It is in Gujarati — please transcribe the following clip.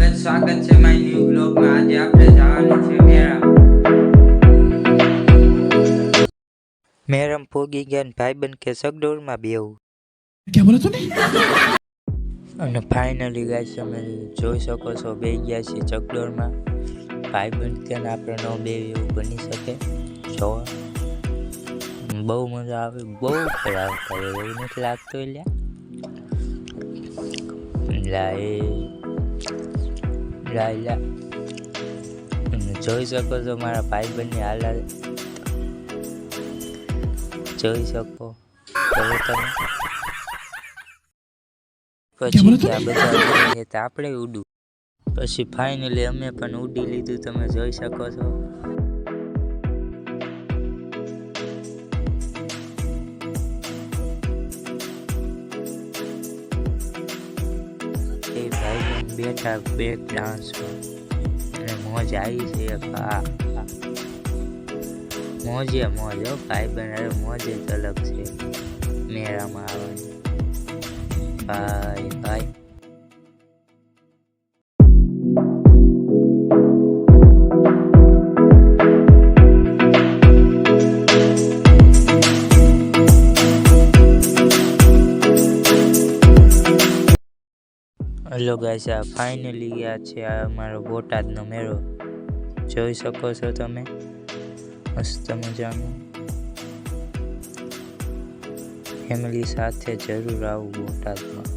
ગાઈસ સ્વાગત છે માય ન્યુ બ્લોગમાં। આજે આપણે જવાનું છે મેળા। મેરમ પોગી ગયા ને ભાઈબંધ કે સગડોળમાં બેવું। क्या बोला तूने? અને ફાઇનલી ગાઈસ તમે જોઈ શકો છો બે ગયા છીએ ચકડોળમાં। ભાઈબંધ કે આપણે ન બે એવું બની શકે। જો બહુ મજા આવે, બહુ ખરાબ કરે એવું નથી લાગતું। લા જોઈ શકો છો મારા ભાઈબંધની હાલત, જોઈ શકો હવે તમે। પછી કે આ બધા ઉડે છે તો આપણે ઉડું। પછી ફાઇનલી અમે પણ ઉડી લીધું, તમે જોઈ શકો છો। એ ભાઈબંધ બેઠા બ્રેક ડાન્સમાં અને મોજ આવી છે। મોજે મોજ હો ભાઈબંધ, અરે મોજ જ અલગ છે મેળામાં આવવાની। ભાઈ ભાઈ હેલો ગાઈસ, આ ફાઇનલી આ છે આ અમારો બોટાદનો મેળો, જોઈ શકો છો તમે। મસ્ત મજાનું ફેમિલી સાથે જરૂર આવું બોટાદમાં।